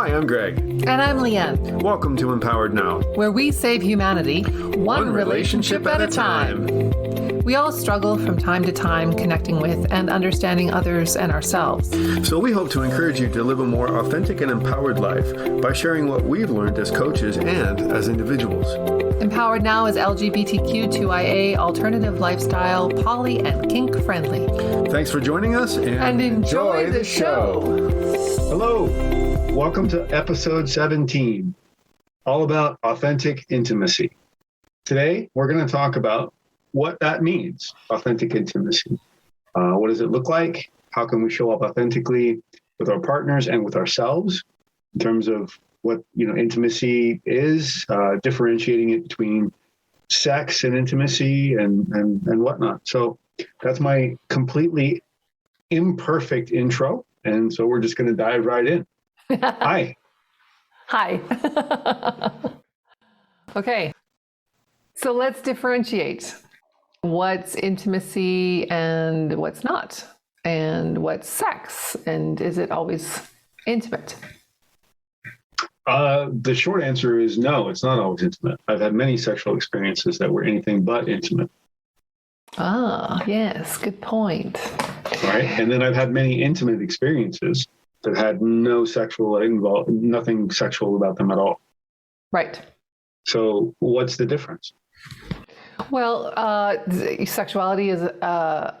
Hi, I'm Greg. And I'm Leanne. Welcome to Empowered Now, where we save humanity one relationship at a time. We all struggle from time to time connecting with and understanding others and ourselves. So we hope to encourage you to live a more authentic and empowered life by sharing what we've learned as coaches and as individuals. Empowered Now is LGBTQ2IA, alternative lifestyle, poly, and kink friendly. Thanks for joining us and enjoy the show. Hello. Welcome to episode 17, all about authentic intimacy. Today, we're going to talk about what that means, authentic intimacy. What does it look like? How can we show up authentically with our partners and with ourselves in terms of what, intimacy is, differentiating it between sex and intimacy and whatnot. So that's my completely imperfect intro. And so we're just going to dive right in. Hi. Hi. Okay. So let's differentiate what's intimacy and what's not, and what's sex, and is it always intimate? The short answer is no, it's not always intimate. I've had many sexual experiences that were anything but intimate. Ah, yes, good point. Right. And then I've had many intimate experiences that had no nothing sexual about them at all. Right. So what's the difference? Well, sexuality is a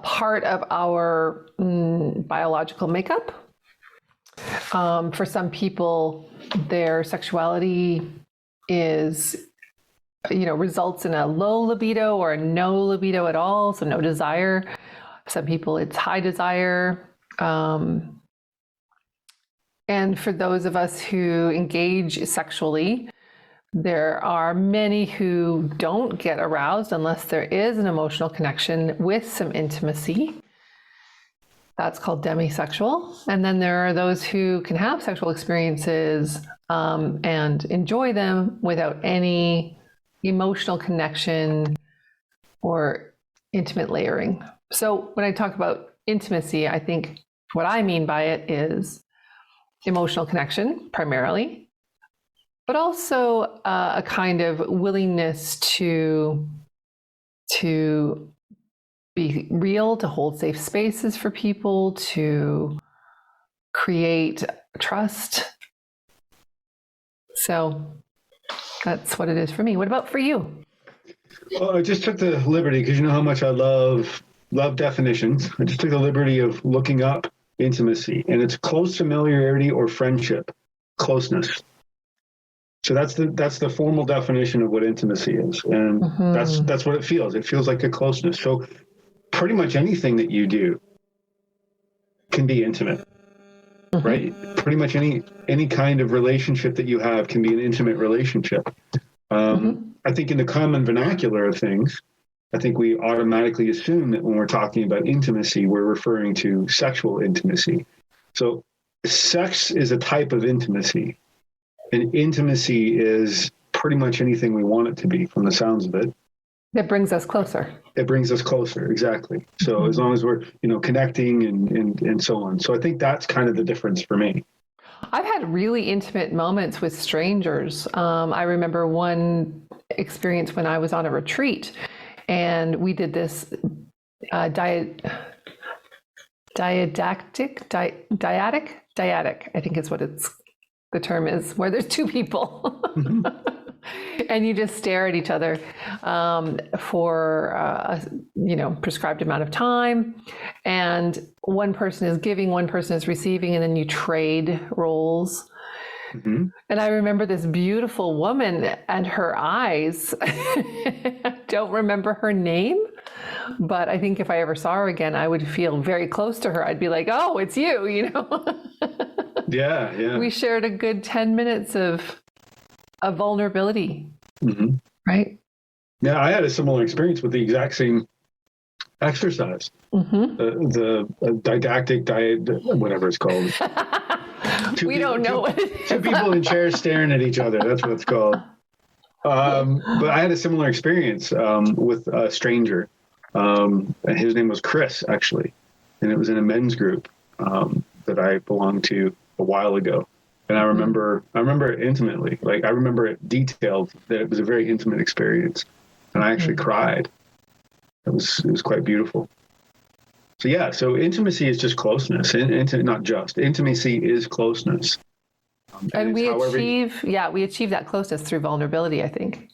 part of our biological makeup. For some people, their sexuality is, results in a low libido or no libido at all, so no desire. Some people, it's high desire. And for those of us who engage sexually, there are many who don't get aroused unless there is an emotional connection with some intimacy. That's called demisexual. And then there are those who can have sexual experiences and enjoy them without any emotional connection or intimate layering. So when I talk about intimacy, I think what I mean by it is emotional connection primarily, but also a kind of willingness to be real, to hold safe spaces for people, to create trust. So that's what it is for me. What about for you? Well, I just took the liberty, because you know how much I love definitions. I just took the liberty of looking up intimacy, and it's close familiarity or friendship, closeness. So that's the formal definition of what intimacy is, and that's what it feels. It feels like a closeness. So pretty much anything that you do can be intimate, right? Pretty much any kind of relationship that you have can be an intimate relationship. I think in the common vernacular of things, I think we automatically assume that when we're talking about intimacy, we're referring to sexual intimacy. So sex is a type of intimacy, and intimacy is pretty much anything we want it to be from the sounds of it. That brings us closer. It brings us closer, exactly. So as long as we're, connecting and so on. So I think that's kind of the difference for me. I've had really intimate moments with strangers. I remember one experience when I was on a retreat, and we did this dyadic, I think is what the term is, where there's two people. And you just stare at each other for a prescribed amount of time, and one person is giving, one person is receiving, and then you trade roles. And I remember this beautiful woman and her eyes. I don't remember her name, but I think if I ever saw her again, I would feel very close to her. I'd be like, "Oh, it's you," Yeah. We shared a good 10 minutes of vulnerability, right? Yeah, I had a similar experience with the exact same exercise. The didactic diet, whatever it's called. We don't know what it is. Two people in chairs staring at each other. That's what it's called. But I had a similar experience with a stranger. His name was Chris, actually, and it was in a men's group that I belonged to a while ago. And I remember it intimately. Like, I remember it detailed, that it was a very intimate experience. And I actually cried. It was quite beautiful. So yeah, so intimacy is just closeness. Not just. Intimacy is closeness. And we achieve that closeness through vulnerability, I think.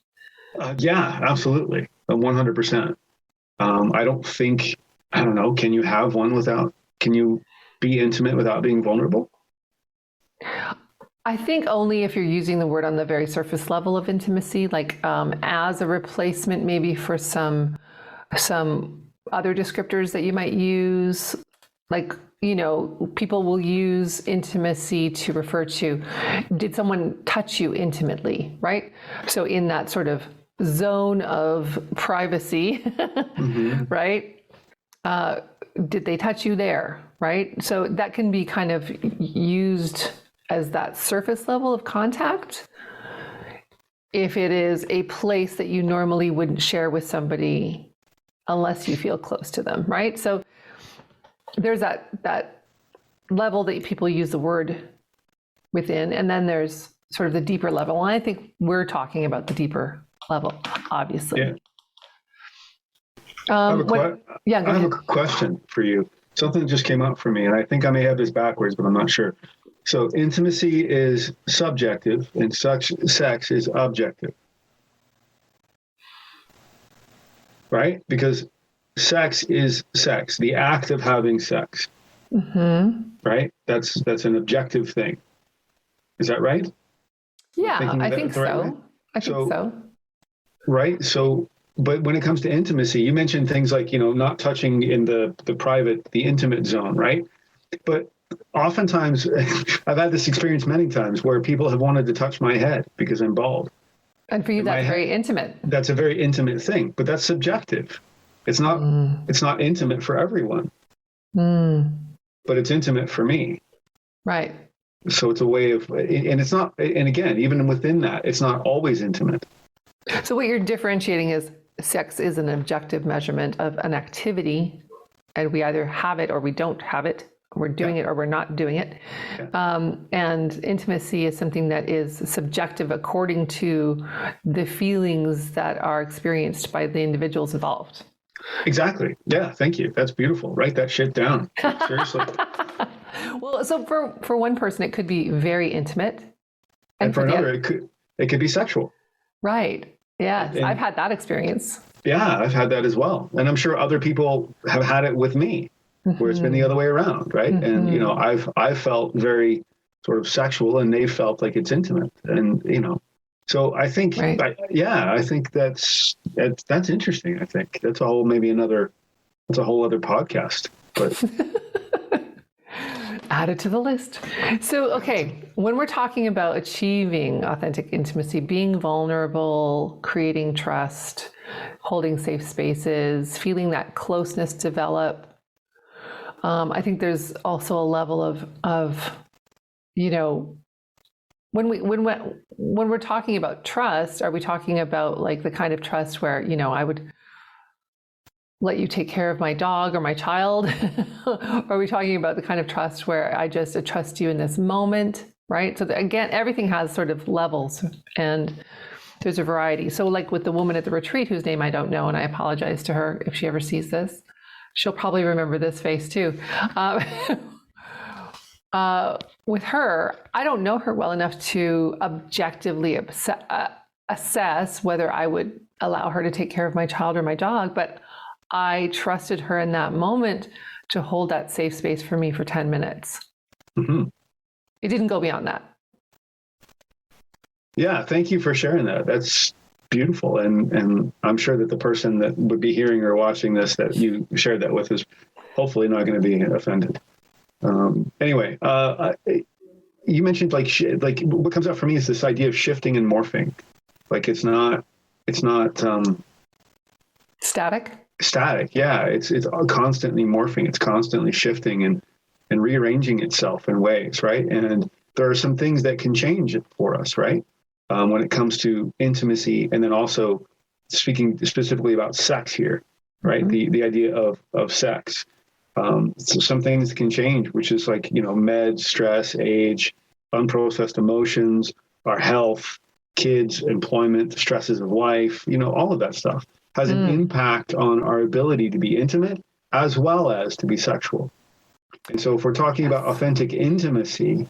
Yeah, absolutely. 100%. I don't know, can you be intimate without being vulnerable? I think only if you're using the word on the very surface level of intimacy, like as a replacement maybe for some other descriptors that you might use. Like, people will use intimacy to refer to, did someone touch you intimately, right? So in that sort of zone of privacy, right? Did they touch you there, right? So that can be kind of used as that surface level of contact if it is a place that you normally wouldn't share with somebody unless you feel close to them, right? So there's that level that people use the word within, and then there's sort of the deeper level. And I think we're talking about the deeper level, obviously. Yeah. I have a question for you. Something just came up for me, and I think I may have this backwards, but I'm not sure. So intimacy is subjective and sex is objective. Right? Because sex is sex, the act of having sex. Right? That's an objective thing. Is that right? Yeah, I think so. I think so. Right? So, but when it comes to intimacy, you mentioned things like, not touching in the private, the intimate zone, right? But oftentimes, I've had this experience many times where people have wanted to touch my head because I'm bald. And for you, that's very intimate. That's a very intimate thing, but that's subjective. It's not. It's not intimate for everyone. But it's intimate for me. Right. So it's a way of, and it's not. And again, even within that, it's not always intimate. So what you're differentiating is sex is an objective measurement of an activity, and we either have it or we don't have it. We're doing it or we're not doing it. And intimacy is something that is subjective according to the feelings that are experienced by the individuals involved. Exactly. Yeah. Thank you. That's beautiful. Write that shit down. Seriously. Well, so for one person, it could be very intimate. And for another, it could be sexual. Right. Yeah. I've had that experience. Yeah, I've had that as well. And I'm sure other people have had it with me, where it's been the other way around, right? And I've felt very sort of sexual, and they felt like it's intimate, and so I think, I think that's interesting. I think that's a whole other podcast, but add it to the list. So, okay, when we're talking about achieving authentic intimacy, being vulnerable, creating trust, holding safe spaces, feeling that closeness develop. I think there's also a level of when we're talking about trust, are we talking about like the kind of trust where, I would let you take care of my dog or my child? Or are we talking about the kind of trust where I just trust you in this moment, right? So again, everything has sort of levels, and there's a variety. So like with the woman at the retreat, whose name I don't know, and I apologize to her if she ever sees this. She'll probably remember this face too. With her, I don't know her well enough to objectively assess whether I would allow her to take care of my child or my dog, but I trusted her in that moment to hold that safe space for me for 10 minutes. It didn't go beyond that. Yeah, thank you for sharing that. That's beautiful. And I'm sure that the person that would be hearing or watching this that you shared that with is hopefully not going to be offended. Anyway, you mentioned like what comes up for me is this idea of shifting and morphing. Like it's not static. Yeah. It's constantly morphing. It's constantly shifting and rearranging itself in ways. Right. And there are some things that can change it for us. Right. When it comes to intimacy, and then also speaking specifically about sex here, right? The idea of sex. So some things can change, which is like, meds, stress, age, unprocessed emotions, our health, kids, employment, the stresses of life, all of that stuff has an impact on our ability to be intimate as well as to be sexual. And so if we're talking about authentic intimacy,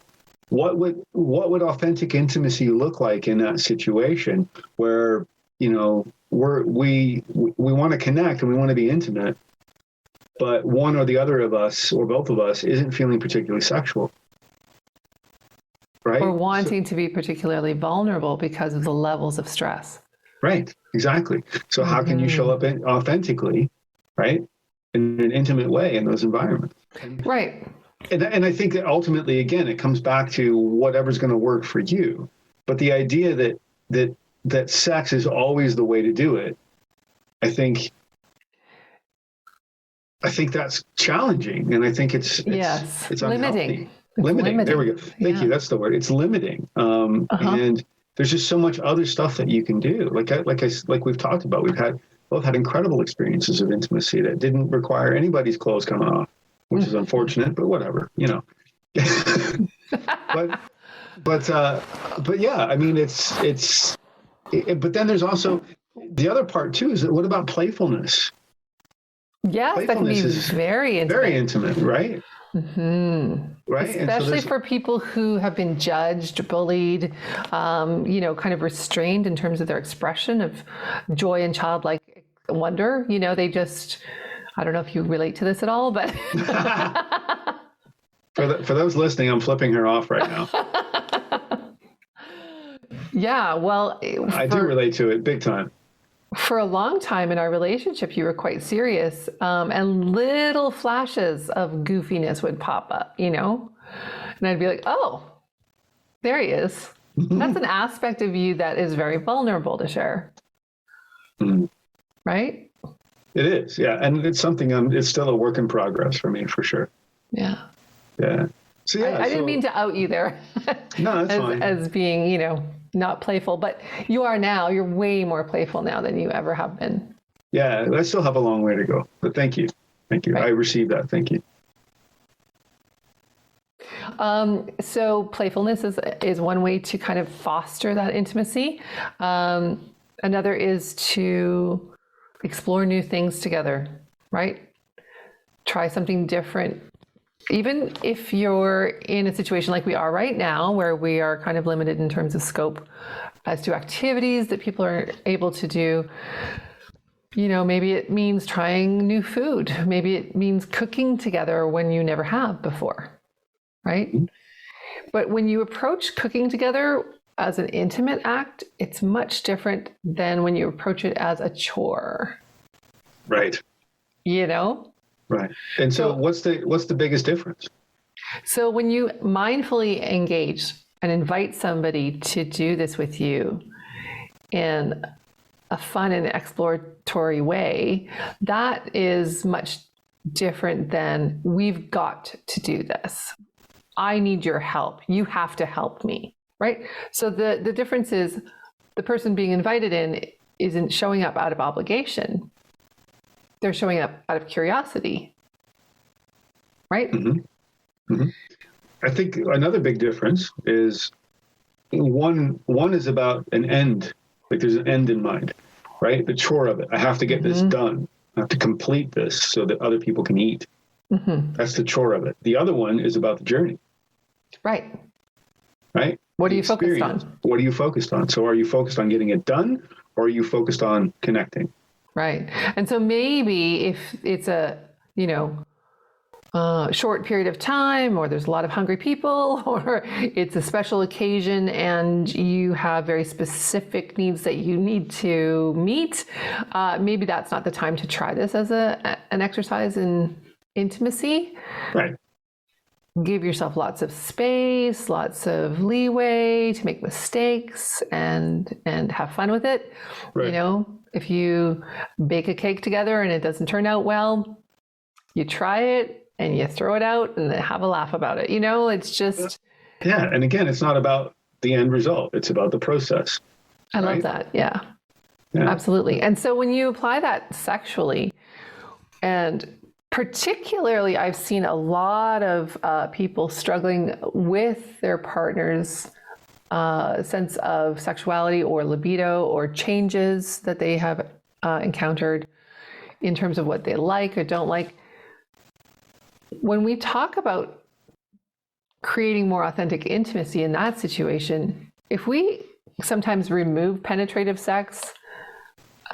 what would authentic intimacy look like in that situation where, we want to connect and we want to be intimate, but one or the other of us or both of us isn't feeling particularly sexual? Right? Or wanting to be particularly vulnerable because of the levels of stress. Right, exactly. So how can you show up authentically, right, in an intimate way in those environments? Right. And I think that ultimately, again, it comes back to whatever's going to work for you. But the idea that sex is always the way to do it, I think that's challenging, and I think it's limiting. Limiting. There we go. Thank you. That's the word. It's limiting. And there's just so much other stuff that you can do. Like we've talked about, we've both had incredible experiences of intimacy that didn't require anybody's clothes coming off, which is unfortunate, but whatever, but yeah, I mean, but then there's also the other part too, is that what about playfulness? Yes, that can be very intimate. Very intimate, right? Right. Especially for people who have been judged, bullied, kind of restrained in terms of their expression of joy and childlike wonder. They just, I don't know if you relate to this at all, but for those listening, I'm flipping her off right now. Yeah, well, I do relate to it big time. For a long time in our relationship, you were quite serious, and little flashes of goofiness would pop up, and I'd be like, oh, there he is. That's an aspect of you that is very vulnerable to share. Right? It is, yeah. And it's something, it's still a work in progress for me, for sure. Yeah. Yeah. So, yeah, I didn't mean to out you there. No, that's fine. As being, not playful, but you are now. You're way more playful now than you ever have been. Yeah, I still have a long way to go, but thank you. Thank you. Right. I received that. Thank you. So playfulness is one way to kind of foster that intimacy. Another is to explore new things together, right? Try something different. Even if you're in a situation like we are right now, where we are kind of limited in terms of scope as to activities that people are able to do, maybe it means trying new food. Maybe it means cooking together when you never have before, right? But when you approach cooking together as an intimate act, it's much different than when you approach it as a chore. Right. Right. And so what's the biggest difference? So when you mindfully engage and invite somebody to do this with you in a fun and exploratory way, that is much different than we've got to do this. I need your help. You have to help me, right? So the difference is the person being invited in isn't showing up out of obligation. They're showing up out of curiosity, right? I think another big difference is one is about an end, like there's an end in mind, right? The chore of it. I have to get this done. I have to complete this so that other people can eat. That's the chore of it. The other one is about the journey. Right. Right? What are you focused on? What are you focused on? So are you focused on getting it done, or are you focused on connecting? Right. And so maybe if it's a, short period of time, or there's a lot of hungry people, or it's a special occasion and you have very specific needs that you need to meet, maybe that's not the time to try this as an exercise in intimacy. Right. Give yourself lots of space, lots of leeway to make mistakes and have fun with it. Right. If you bake a cake together and it doesn't turn out well, you try it and you throw it out and have a laugh about it. It's just... Yeah. And again, it's not about the end result. It's about the process. I love that. Yeah, absolutely. And so when you apply that sexually and particularly, I've seen a lot of people struggling with their partner's sense of sexuality or libido or changes that they have encountered in terms of what they like or don't like. When we talk about creating more authentic intimacy in that situation, if we sometimes remove penetrative sex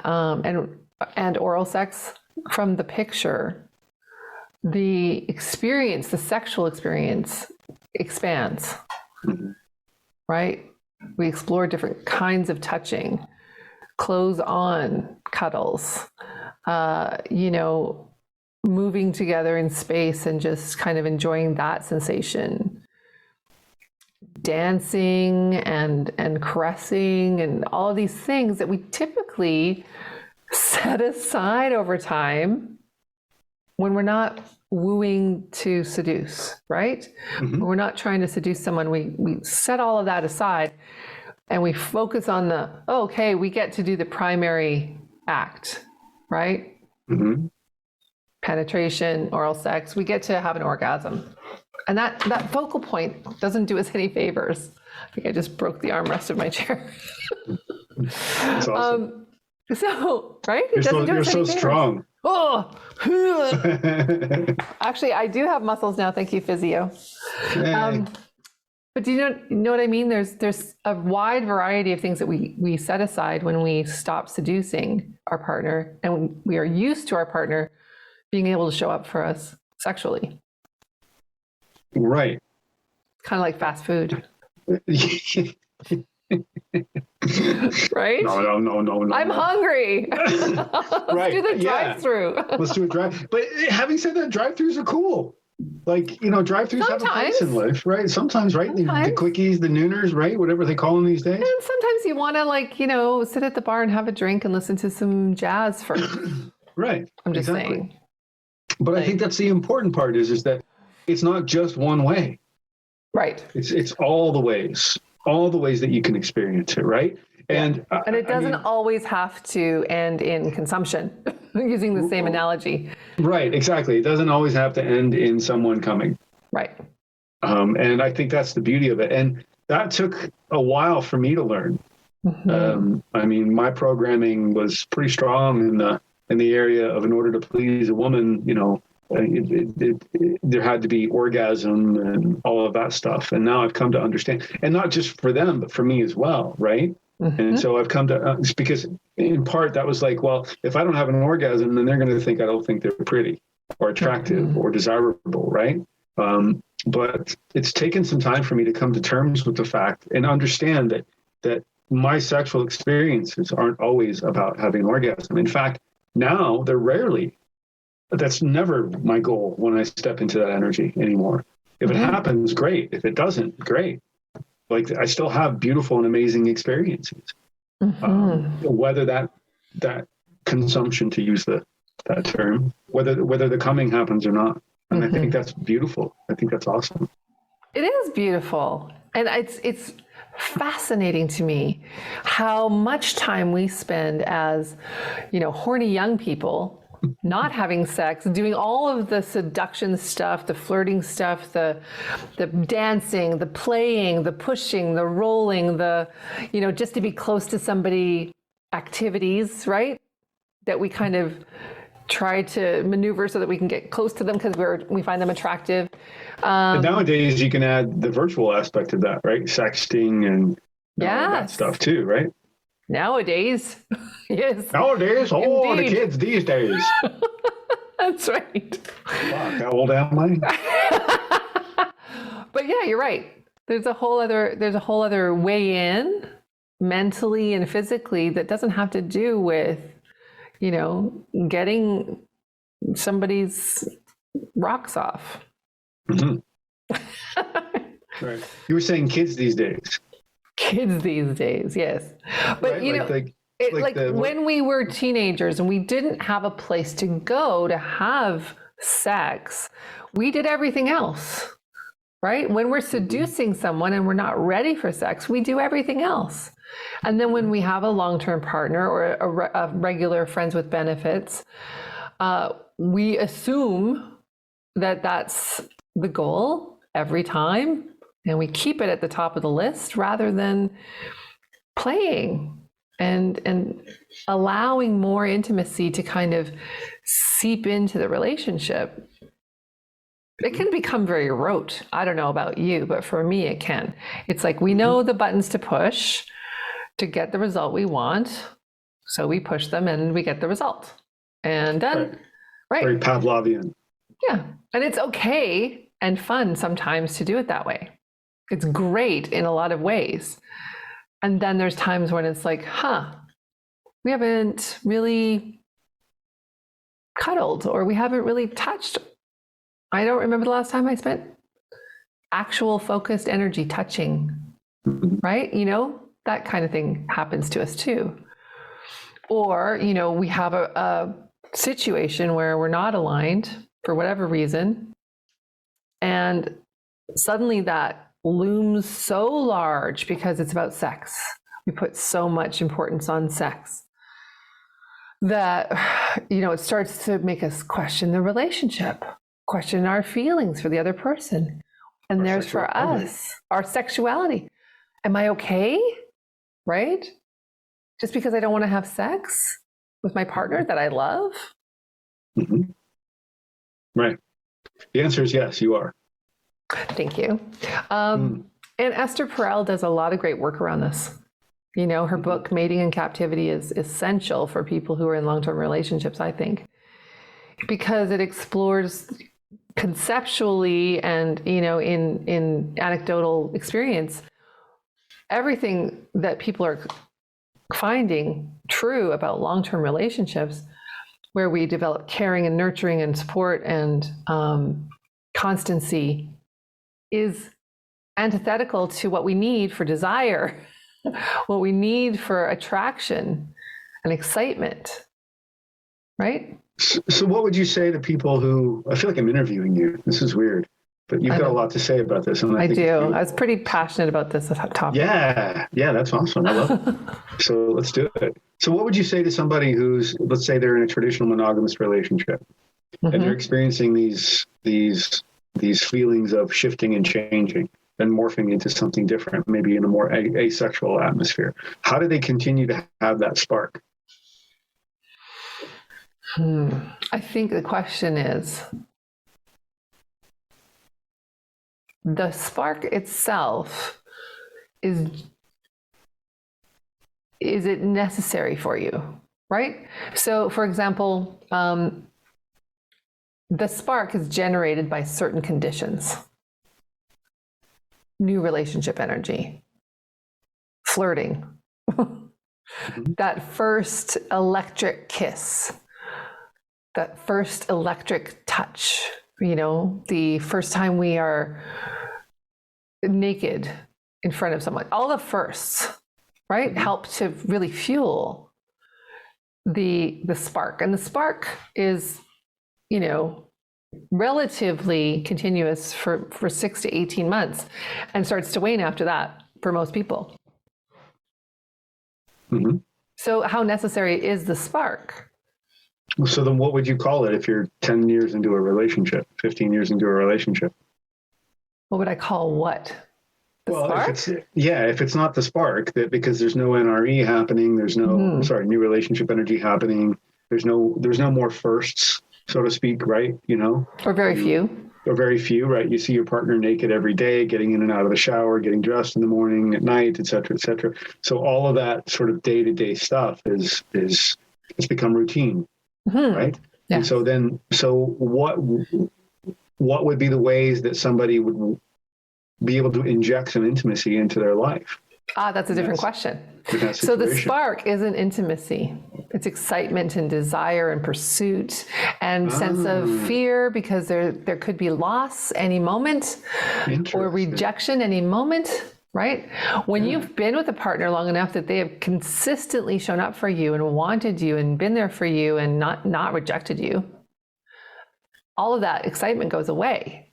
and oral sex from the picture, the experience, the sexual experience expands, right? We explore different kinds of touching, clothes on cuddles, moving together in space and just kind of enjoying that sensation. Dancing and caressing and all of these things that we typically set aside over time when we're not wooing to seduce, right? When we're not trying to seduce someone, we set all of that aside and we focus on okay, we get to do the primary act, right? Penetration, oral sex, we get to have an orgasm. And that focal point doesn't do us any favors. I think I just broke the armrest of my chair. That's awesome. Right? You're so strong. Oh, actually, I do have muscles now. Thank you, physio. But do you know what I mean? There's a wide variety of things that we set aside when we stop seducing our partner, and we are used to our partner being able to show up for us sexually. Right. Kind of like fast food. Right? No. I'm hungry. Let's do the drive-through. Let's do a drive. But having said that, drive-throughs are cool. Like, drive-throughs have a place in life, right? Sometimes, right? The quickies, the nooners, right? Whatever they call them these days. And sometimes you want to, sit at the bar and have a drink and listen to some jazz first. Right. I'm just saying. But I think that's the important part is that it's not just one way. Right. It's all the ways that you can experience it, right? And it doesn't always have to end in consumption, using the same analogy. Right, exactly. It doesn't always have to end in someone coming. Right. And I think that's the beauty of it. And that took a while for me to learn. My programming was pretty strong in the area of, in order to please a woman, there had to be orgasm and all of that stuff. And now I've come to understand, and not just for them, but for me as well, right? And so I've come to, because in part that was like, well, if I don't have an orgasm, then they're going to think I don't think they're pretty or attractive or desirable, right? But it's taken some time for me to come to terms with the fact and understand that my sexual experiences aren't always about having an orgasm. In fact, now they're rarely. That's never my goal when I step into that energy anymore. If it happens, great. If it doesn't, great. Like, I still have beautiful and amazing experiences. Whether that consumption, to use that term, whether the coming happens or not. And I think that's beautiful. I think that's awesome. It is beautiful. And it's fascinating to me how much time we spend as, horny young people not having sex, doing all of the seduction stuff, the flirting stuff, the dancing, the playing, the pushing, the rolling, just to be close to somebody activities, right? That we kind of try to maneuver so that we can get close to them because we find them attractive. And nowadays you can add the virtual aspect of that, right? Sexting and that stuff too, right? Nowadays, yes. Nowadays, the kids these days. That's right. Fuck, how old am I? But yeah, you're right. There's a whole other way in, mentally and physically, that doesn't have to do with, getting somebody's rocks off. Right. You were saying kids these days. Kids these days, yes. But right? When we were teenagers and we didn't have a place to go to have sex, we did everything else, right? When we're seducing someone and we're not ready for sex, we do everything else. And then when we have a long-term partner or a regular friends with benefits, we assume that that's the goal every time, and we keep it at the top of the list rather than playing and allowing more intimacy to kind of seep into the relationship. It can become very rote. I don't know about you, but for me, it can. It's like we know the buttons to push to get the result we want. So we push them and we get the result. And done. Right. Very Pavlovian. Yeah. And it's okay and fun sometimes to do it that way. It's great in a lot of ways. And then there's times when it's like, we haven't really cuddled, or we haven't really touched. I don't remember the last time I spent actual focused energy touching, right? You know, that kind of thing happens to us too. Or, you know, we have a situation where we're not aligned for whatever reason, and suddenly that looms so large because it's about sex. We put so much importance on sex that, you know, it starts to make us question the relationship, question our feelings for the other person. And Our there's for us, our sexuality. Am I okay? Right? Just because I don't want to have sex with my partner that I love? Right. The answer is yes, you are. Thank you. And Esther Perel does a lot of great work around this. You know, her book, Mating in Captivity, is essential for people who are in long-term relationships, I think, because it explores conceptually and, you know, in anecdotal experience, everything that people are finding true about long-term relationships, where we develop caring and nurturing and support and constancy, is antithetical to what we need for desire, what we need for attraction and excitement, right? So what would you say to people who, I feel like I'm interviewing you. This is weird, but you've got a lot to say about this. And I do. I was pretty passionate about this topic. Yeah, that's awesome. I love it. So let's do it. So what would you say to somebody who's, let's say they're in a traditional monogamous relationship and they're experiencing these feelings of shifting and changing and morphing into something different, maybe in a more asexual atmosphere? How do they continue to have that spark? I think the question is, the spark itself, is it necessary for you, right? So, for example, the spark is generated by certain conditions. New relationship energy, flirting, that first electric kiss, that first electric touch, you know, the first time we are naked in front of someone, all the firsts, right, help to really fuel the spark. And the spark is, you know, relatively continuous for 6 to 18 months and starts to wane after that for most people. So how necessary is the spark? So then what would you call it if you're 10 years into a relationship, 15 years into a relationship? What would I call what? The spark? If it's not the spark, that because there's no NRE happening, there's no new relationship energy happening, there's no more firsts, so to speak, right? You know, or very few, right? You see your partner naked every day, getting in and out of the shower, getting dressed in the morning, at night, et cetera, et cetera. So all of that sort of day-to-day stuff is it's become routine, right? Yeah. And so what would be the ways that somebody would be able to inject some intimacy into their life? That's a different question. So the spark isn't intimacy. It's excitement and desire and pursuit and sense of fear, because there could be loss any moment or rejection any moment, right? When you've been with a partner long enough that they have consistently shown up for you and wanted you and been there for you and not rejected you, all of that excitement goes away,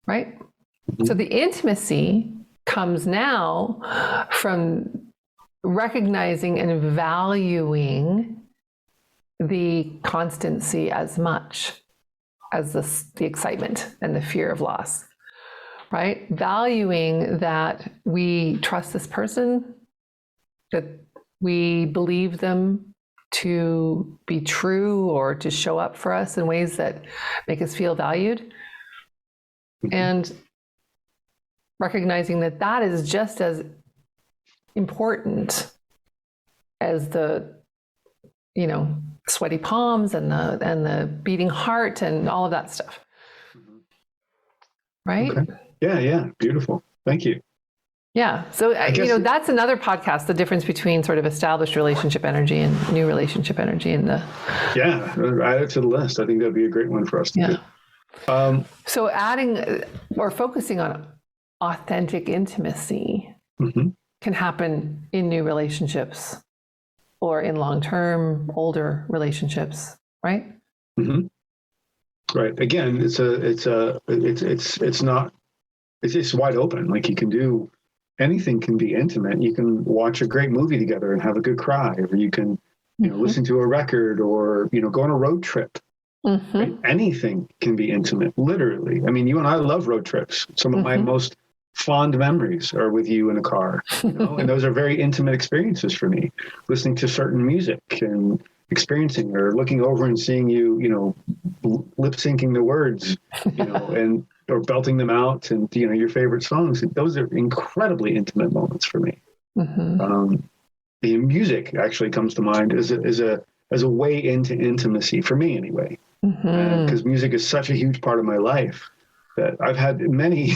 right? So the intimacy comes now from recognizing and valuing the constancy as much as the excitement and the fear of loss, right? Valuing that we trust this person, that we believe them to be true or to show up for us in ways that make us feel valued. And recognizing that that is just as important as the, sweaty palms and the beating heart and all of that stuff. Right? Okay. Yeah. Beautiful. Thank you. Yeah. So, that's another podcast, the difference between sort of established relationship energy and new relationship energy Yeah, add it to the list. I think that'd be a great one for us to do. So adding or focusing on authentic intimacy can happen in new relationships or in long-term older relationships, right? Right. Again, it's wide open. Like, you can do anything, can be intimate. You can watch a great movie together and have a good cry, or you can listen to a record, or go on a road trip. Right? Anything can be intimate, literally. I mean, you and I love road trips. Some of my most fond memories are with you in a car, and those are very intimate experiences for me. Listening to certain music and experiencing, or looking over and seeing you, lip syncing the words, and or belting them out, and your favorite songs. Those are incredibly intimate moments for me. The music actually comes to mind as a way into intimacy for me, anyway, because music is such a huge part of my life. That I've had many,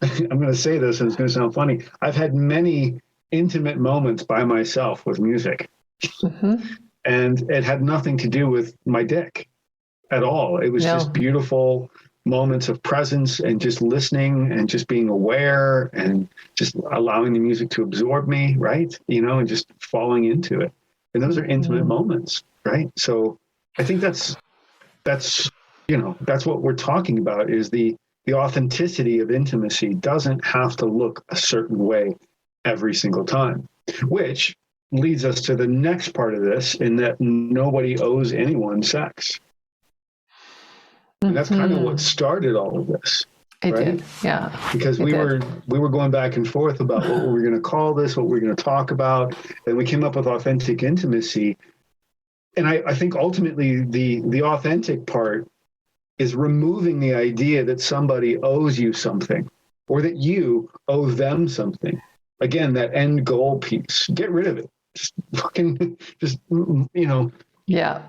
I'm going to say this and it's going to sound funny, I've had many intimate moments by myself with music. And it had nothing to do with my dick at all. It was just beautiful moments of presence and just listening and just being aware and just allowing the music to absorb me, right? And just falling into it. And those are intimate moments, right? So I think that's what we're talking about, is the authenticity of intimacy doesn't have to look a certain way every single time, which leads us to the next part of this, in that nobody owes anyone sex. And that's kind of what started all of this. It right? did, yeah. Because we were going back and forth about what we're going to call this, what we're going to talk about, and we came up with authentic intimacy. And I think ultimately the authentic part is removing the idea that somebody owes you something, or that you owe them something. Again, that end goal piece. Get rid of it. Yeah.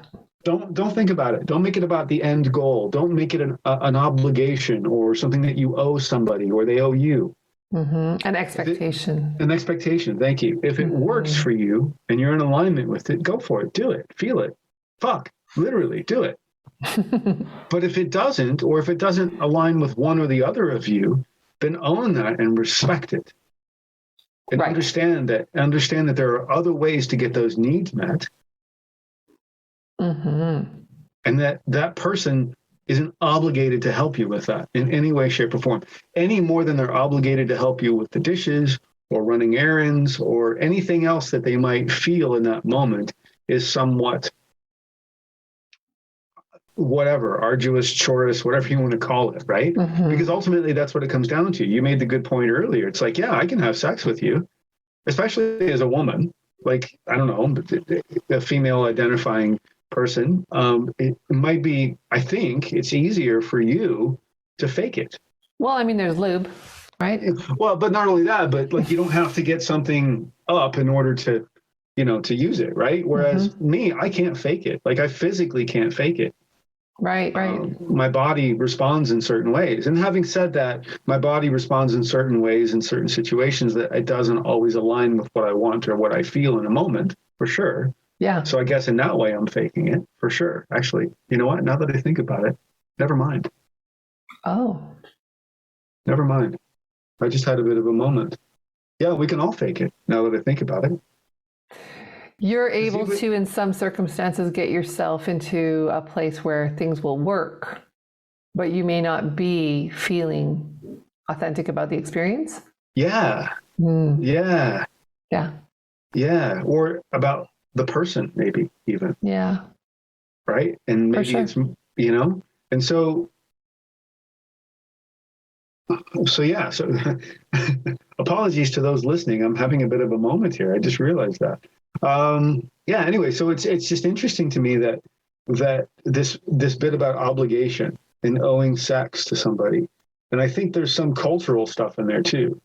Don't think about it. Don't make it about the end goal. Don't make it an obligation or something that you owe somebody or they owe you. An expectation. An expectation. Thank you. If it works for you and you're in alignment with it, go for it. Do it. Feel it. Fuck. Literally, do it. But if it doesn't, or if it doesn't align with one or the other of you, then own that and respect it. And understand that there are other ways to get those needs met. And that person isn't obligated to help you with that in any way, shape, or form, any more than they're obligated to help you with the dishes or running errands or anything else that they might feel in that moment is somewhat, whatever, arduous, chorus, whatever you want to call it, right? Because ultimately that's what it comes down to. You made the good point earlier. It's like, yeah, I can have sex with you, especially as a woman, like, I don't know, a female identifying person. It might be, I think it's easier for you to fake it. Well, I mean, there's lube, right? Well, but not only that, but like, you don't have to get something up in order to, to use it, right? Whereas me, I can't fake it. Like, I physically can't fake it. Right. My body responds in certain ways. And having said that, my body responds in certain ways in certain situations that it doesn't always align with what I want or what I feel in a moment, for sure. Yeah. So I guess in that way, I'm faking it, for sure. Actually, you know what? Now that I think about it, never mind. Oh. Never mind. I just had a bit of a moment. Yeah, we can all fake it, now that I think about it. You're able to, in some circumstances, get yourself into a place where things will work, but you may not be feeling authentic about the experience. Yeah. Yeah. Or about the person, maybe even. Yeah. right? And For maybe sure. it's, and so yeah, so apologies to those listening. I'm having a bit of a moment here. I just realized that. Yeah, anyway, so it's just interesting to me that this bit about obligation and owing sex to somebody. And I think there's some cultural stuff in there too.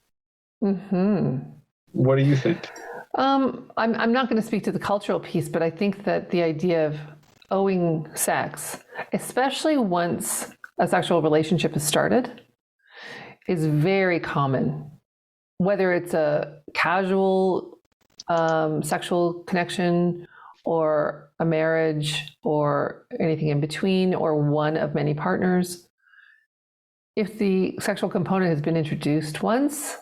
What do you think? I'm not going to speak to the cultural piece, but I think that the idea of owing sex, especially once a sexual relationship has started, is very common. Whether it's a casual sexual connection or a marriage or anything in between or one of many partners, if the sexual component has been introduced once,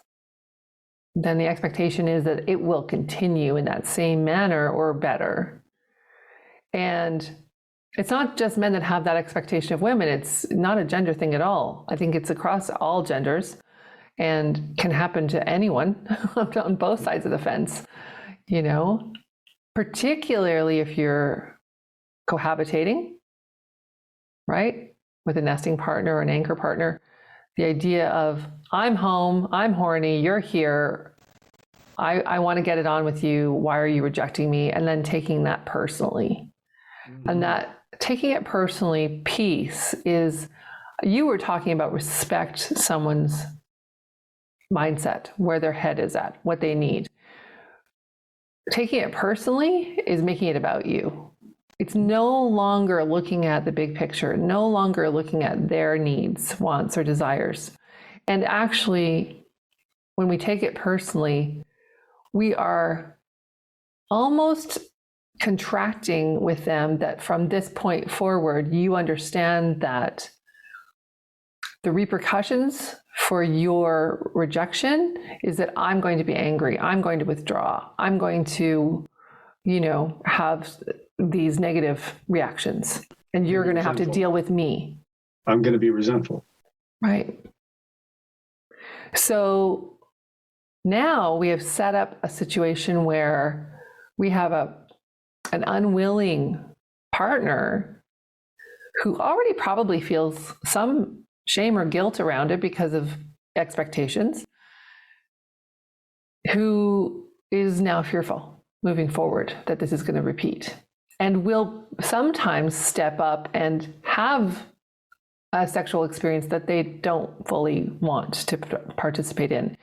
then the expectation is that it will continue in that same manner or better. And it's not just men that have that expectation of women. It's not a gender thing at all. I think it's across all genders and can happen to anyone on both sides of the fence, particularly if you're cohabitating, right, with a nesting partner or an anchor partner. The idea of, I'm home, I'm horny, you're here, I want to get it on with you, why are you rejecting me? And then taking that personally. And that taking it personally piece is, you were talking about respect someone's mindset, where their head is at, what they need. Taking it personally is making it about you. It's no longer looking at the big picture, no longer looking at their needs, wants, or desires. And actually, when we take it personally, we are almost contracting with them that from this point forward, you understand that the repercussions for your rejection is that I'm going to be angry, I'm going to withdraw, I'm going to, have these negative reactions, and you're going to have to deal with me. I'm going to be resentful. Right. So now we have set up a situation where we have an unwilling partner who already probably feels some shame or guilt around it because of expectations, who is now fearful moving forward that this is going to repeat, and will sometimes step up and have a sexual experience that they don't fully want to participate in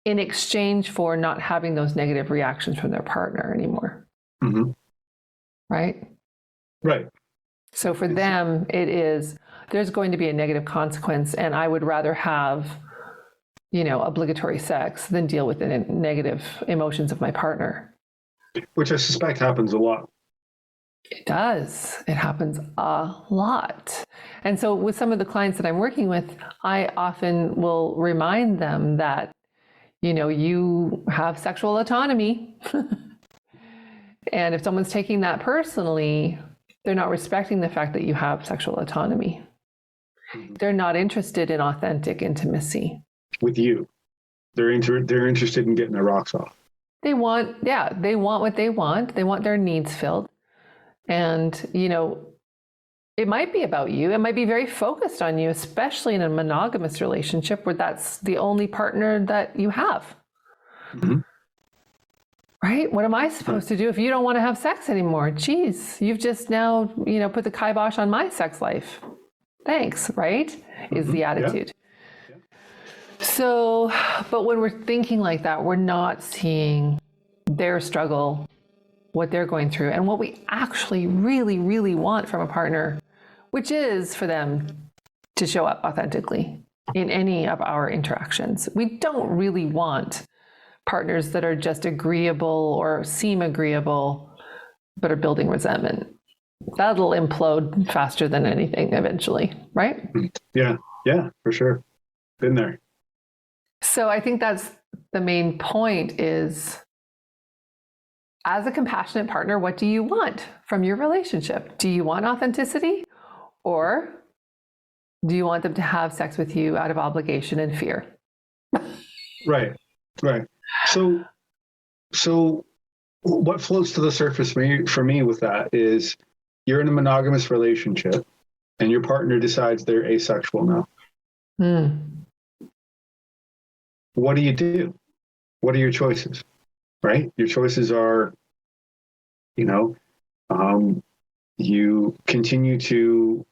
exchange for not having those negative reactions from their partner anymore. Mm-hmm. Right? Right. So for them, it is, there's going to be a negative consequence, and I would rather have, obligatory sex than deal with the negative emotions of my partner. Which I suspect happens a lot. It does. It happens a lot. And so with some of the clients that I'm working with, I often will remind them that, you have sexual autonomy. And if someone's taking that personally, they're not respecting the fact that you have sexual autonomy. They're not interested in authentic intimacy. With you. They're interested in getting their rocks off. They want what they want. They want their needs filled. And, it might be about you. It might be very focused on you, especially in a monogamous relationship where that's the only partner that you have. Mm-hmm. Right? What am I supposed to do if you don't want to have sex anymore? Geez, you've just now, put the kibosh on my sex life. Thanks, right? Mm-hmm. Is the attitude. Yeah. So, but when we're thinking like that, we're not seeing their struggle, what they're going through, and what we actually really, really want from a partner, which is for them to show up authentically in any of our interactions. We don't really want partners that are just agreeable or seem agreeable, but are building resentment. That'll implode faster than anything eventually, right? Yeah, for sure. Been there. So I think that's the main point is, as a compassionate partner, what do you want from your relationship? Do you want authenticity, or do you want them to have sex with you out of obligation and fear? Right. So what floats to the surface for me with that is you're in a monogamous relationship and your partner decides they're asexual now. What do? What are your choices? Right? Your choices are, you continue to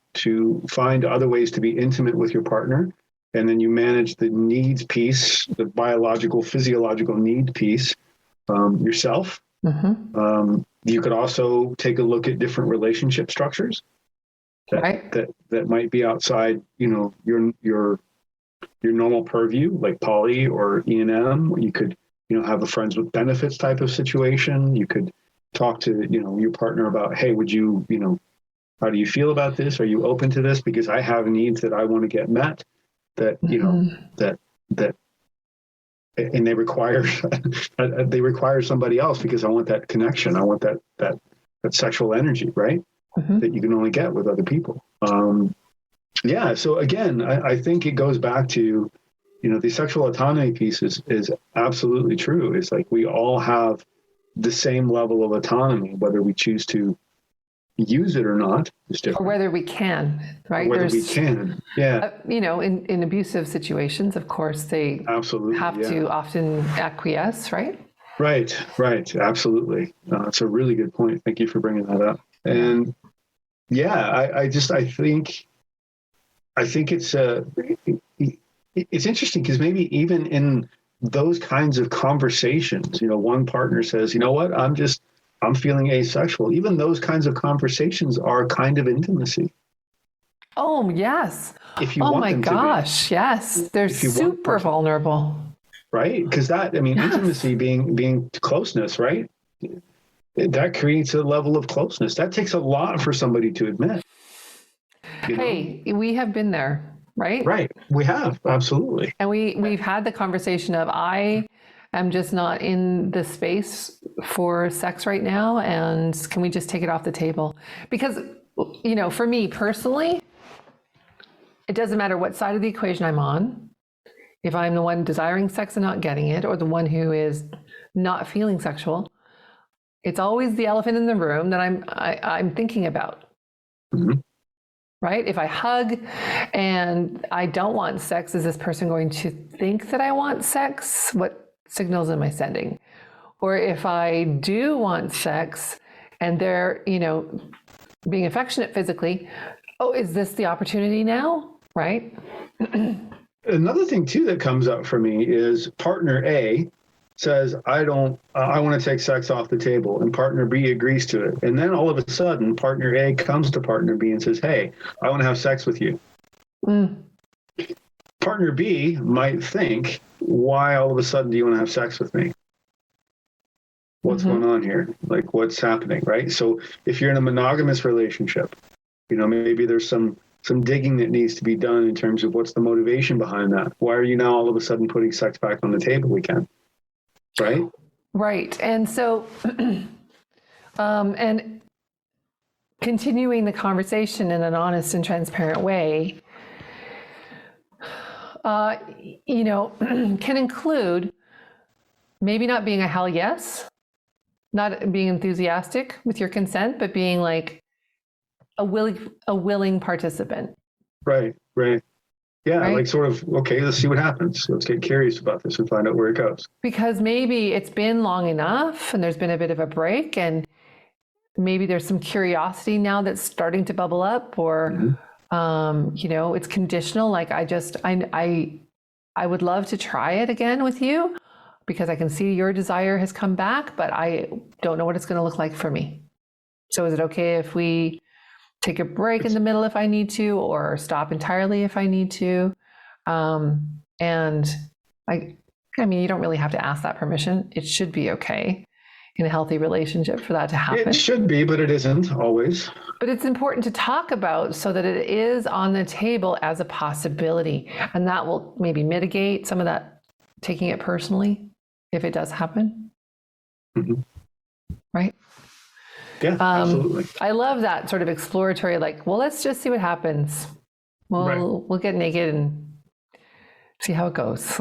find other ways to be intimate with your partner, and then you manage the needs piece, the biological, physiological need piece yourself. You could also take a look at different relationship structures that might be outside, your normal purview, like poly or E&M. You could, have a friends with benefits type of situation. You could talk to, your partner about, hey, would you, how do you feel about this? Are you open to this? Because I have needs that I want to get met that, that, and they require, somebody else because I want that connection. I want that sexual energy, right? That you can only get with other people. So again, I think it goes back to, the sexual autonomy piece is absolutely true. It's like we all have the same level of autonomy, whether we choose to use it or not is different. Or whether we can, right? Or whether we can, yeah. In abusive situations, of course, they absolutely have to often acquiesce, right? Right, absolutely. It's a really good point. Thank you for bringing that up. And I think it's interesting because maybe even in those kinds of conversations, one partner says, you know what, I'm feeling asexual. Even those kinds of conversations are kind of intimacy. Oh, yes. If you want them gosh, yes. They're super vulnerable. Right? Because intimacy being closeness, right? That creates a level of closeness. That takes a lot for somebody to admit. Hey, we have been there, right? Right. We have, absolutely. And we've had the conversation of, I am just not in the space for sex right now, and can we just take it off the table? Because, for me personally, it doesn't matter what side of the equation I'm on. If I'm the one desiring sex and not getting it, or the one who is not feeling sexual, it's always the elephant in the room that I'm thinking about. Right? If I hug and I don't want sex, is this person going to think that I want sex? What signals am I sending? Or if I do want sex and they're, being affectionate physically, oh, is this the opportunity now? Right? Another thing too that comes up for me is partner A says, I want to take sex off the table, and partner B agrees to it. And then all of a sudden, partner A comes to partner B and says, hey, I want to have sex with you. Partner B might think, why all of a sudden do you want to have sex with me? What's going on here? Like, what's happening, right? So if you're in a monogamous relationship, maybe there's some digging that needs to be done in terms of what's the motivation behind that. Why are you now all of a sudden putting sex back on the table again? Right? Right. And so, and continuing the conversation in an honest and transparent way, can include maybe not being a hell yes, not being enthusiastic with your consent, but being like a willing participant. Right. Yeah, right? Like sort of, okay, let's see what happens. Let's get curious about this and find out where it goes. Because maybe it's been long enough and there's been a bit of a break, and maybe there's some curiosity now that's starting to bubble up, or, it's conditional. Like I would love to try it again with you because I can see your desire has come back, but I don't know what it's going to look like for me. So is it okay if we take a break in the middle if I need to, or stop entirely if I need to? And you don't really have to ask that permission. It should be okay in a healthy relationship for that to happen. It should be, but it isn't always. But it's important to talk about so that it is on the table as a possibility. And that will maybe mitigate some of that taking it personally if it does happen. Right? Yeah, absolutely. I love that sort of exploratory, like, well, let's just see what happens. We'll get naked and see how it goes.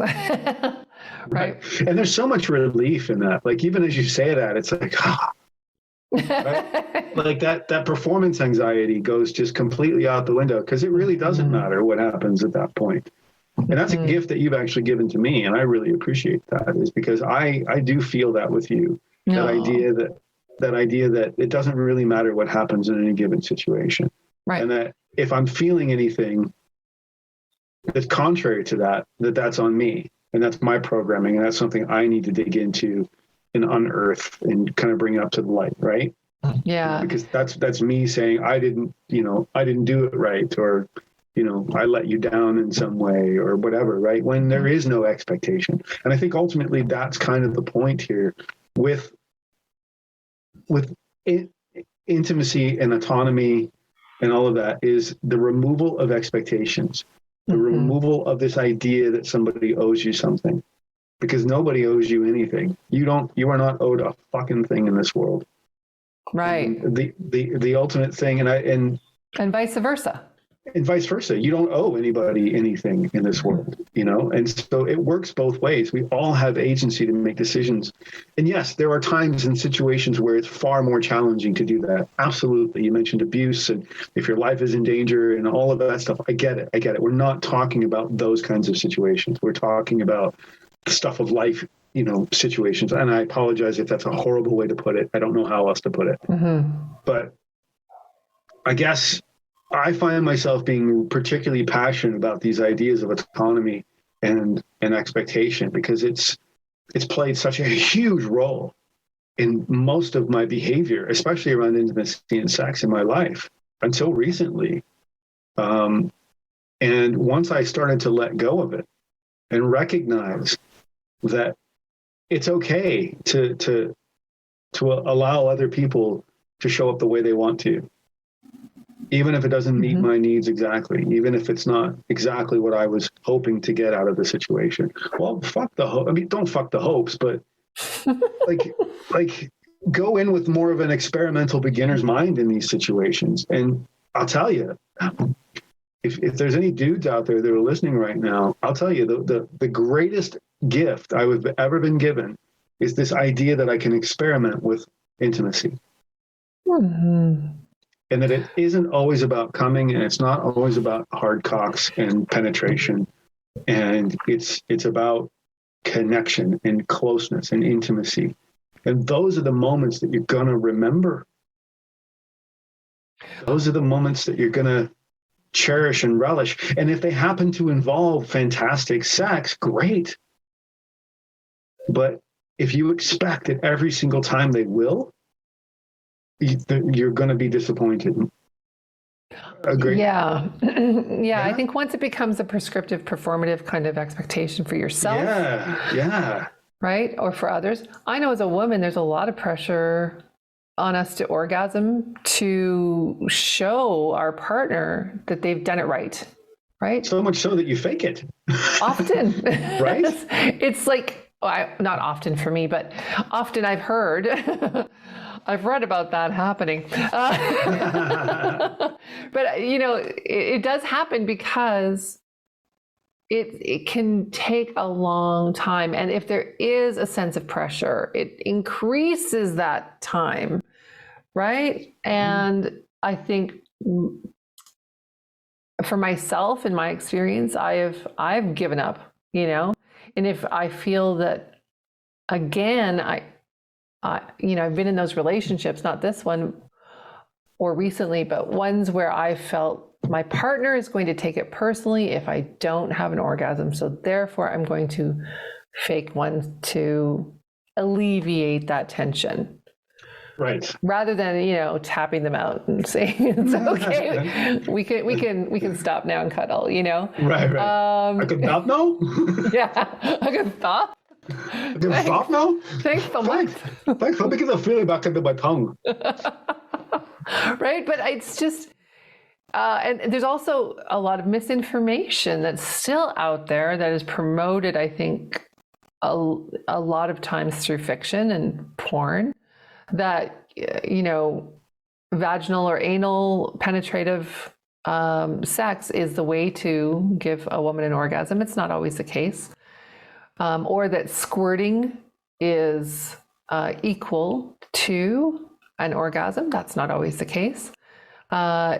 Right. And there's so much relief in that. Like, even as you say that, it's like, right? Like that performance anxiety goes just completely out the window because it really doesn't matter what happens at that point. And that's a gift that you've actually given to me, and I really appreciate that. Is because I do feel that with you, No. that idea that it doesn't really matter what happens in any given situation, Right. and that if I'm feeling anything that's contrary to that, that's on me, and that's my programming, and that's something I need to dig into and unearth and kind of bring it up to the light, right? Yeah. Because that's me saying I didn't do it right, or I let you down in some way or whatever, right? When there is no expectation. And I think ultimately that's kind of the point here with intimacy and autonomy and all of that is the removal of expectations, the removal of this idea that somebody owes you something, because nobody owes you anything. You are not owed a fucking thing in this world. Right. And the ultimate thing, and vice versa. And vice versa. You don't owe anybody anything in this world, and so it works both ways. We all have agency to make decisions. And yes, there are times and situations where it's far more challenging to do that. Absolutely. You mentioned abuse, and if your life is in danger and all of that stuff. I get it. We're not talking about those kinds of situations. We're talking about the stuff of life, situations. And I apologize if that's a horrible way to put it. I don't know how else to put it. But I guess I find myself being particularly passionate about these ideas of autonomy and expectation because it's played such a huge role in most of my behavior, especially around intimacy and sex in my life until recently. And once I started to let go of it and recognize that it's okay to allow other people to show up the way they want to, even if it doesn't meet my needs exactly, even if it's not exactly what I was hoping to get out of the situation. Well, don't fuck the hopes, but like go in with more of an experimental beginner's mind in these situations. And I'll tell you, if there's any dudes out there that are listening right now, I'll tell you the greatest gift I've ever been given is this idea that I can experiment with intimacy. And that it isn't always about coming, and it's not always about hard cocks and penetration. And it's about connection and closeness and intimacy. And those are the moments that you're going to remember. Those are the moments that you're going to cherish and relish. And if they happen to involve fantastic sex, great. But if you expect that every single time they will, you're going to be disappointed. Agree? Yeah. Yeah. I think once it becomes a prescriptive, performative kind of expectation for yourself. Yeah. Right? Or for others. I know as a woman, there's a lot of pressure on us to orgasm to show our partner that they've done it right. Right? So much so that you fake it. Often. Right? It's like, not often for me, but often I've heard, I've read about that happening. But, it does happen because it can take a long time. And if there is a sense of pressure, it increases that time, right? And I think for myself, in my experience, I've given up, and if I feel that, again, I've been in those relationships, not this one or recently, but ones where I felt my partner is going to take it personally if I don't have an orgasm. So therefore, I'm going to fake one to alleviate that tension. Right. Rather than, tapping them out and saying, it's okay. we can stop now and cuddle, Right. I can stop now? Yeah. I can stop. I can stop now? Thanks so much. Thanks. Let me get the feeling back into my tongue. Right. But it's just, and there's also a lot of misinformation that's still out there that is promoted, I think, a lot of times through fiction and porn, that, vaginal or anal penetrative sex is the way to give a woman an orgasm. It's not always the case. Or that squirting is equal to an orgasm. That's not always the case. So,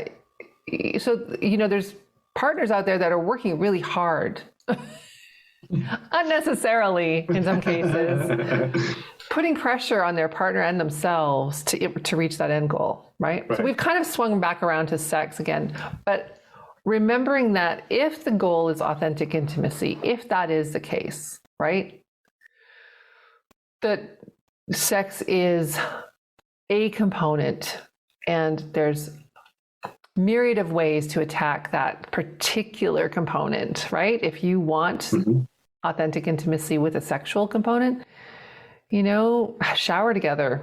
there's partners out there that are working really hard, unnecessarily in some cases, putting pressure on their partner and themselves to reach that end goal, right? So we've kind of swung back around to sex again, but remembering that if the goal is authentic intimacy, if that is the case, right, that sex is a component, and there's myriad of ways to attack that particular component, right? If you want authentic intimacy with a sexual component, shower together.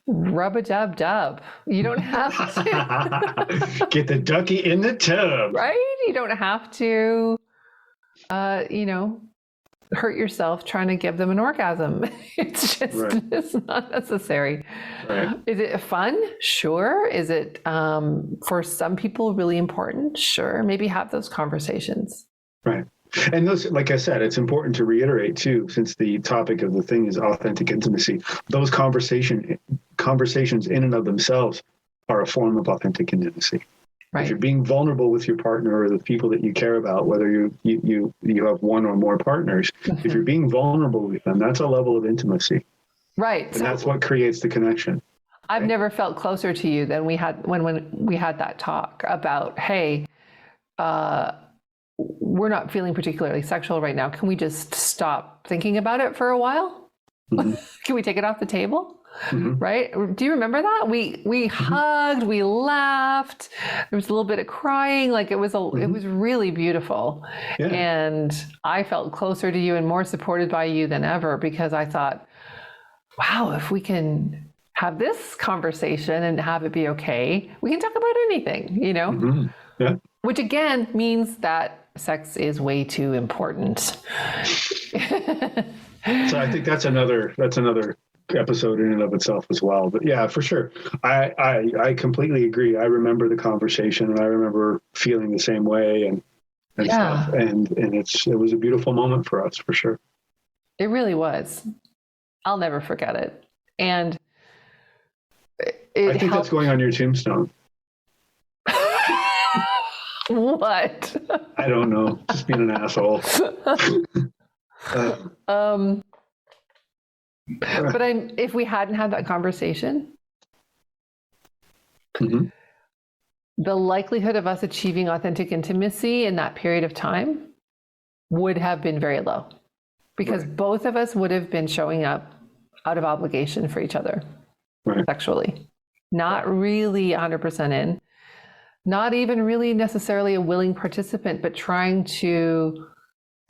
Rub a dub dub. You don't have to get the ducky in the tub. Right? You don't have to hurt yourself trying to give them an orgasm. It's just it's not necessary. Right. Is it fun? Sure. Is it for some people really important? Sure. Maybe have those conversations. Right. And those, like I said, it's important to reiterate too, since the topic of the thing is authentic intimacy. Those conversations in and of themselves are a form of authentic intimacy. Right. If you're being vulnerable with your partner or the people that you care about, whether you have one or more partners, if you're being vulnerable with them, that's a level of intimacy. Right. And that's what creates the connection. I've never felt closer to you than we had when we had that talk about, hey, we're not feeling particularly sexual right now. Can we just stop thinking about it for a while? Can we take it off the table? Right? Do you remember that? We hugged, we laughed. There was a little bit of crying. Like it was really beautiful. Yeah. And I felt closer to you and more supported by you than ever, because I thought, wow, if we can have this conversation and have it be okay, we can talk about anything, Yeah. Which again means that sex is way too important. So I think that's another episode in and of itself as well. But yeah, for sure. I completely agree. I remember the conversation and I remember feeling the same way and stuff. And it was a beautiful moment for us, for sure. It really was. I'll never forget it. And I think that's going on your tombstone. What? I don't know. Just being an asshole. But if we hadn't had that conversation, the likelihood of us achieving authentic intimacy in that period of time would have been very low, because both of us would have been showing up out of obligation for each other sexually, not really 100% in, not even really necessarily a willing participant, but trying to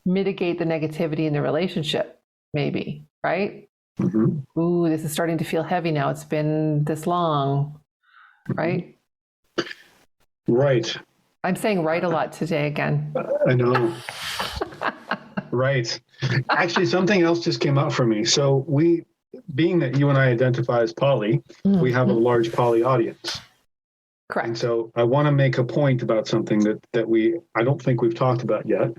mitigate the negativity in the relationship, maybe, right? Ooh, this is starting to feel heavy now. It's been this long, right? Right. I'm saying right a lot today again. I know. Right. Actually, something else just came up for me. So being that you and I identify as poly, we have a large poly audience. Correct. And so I want to make a point about something that I don't think we've talked about yet.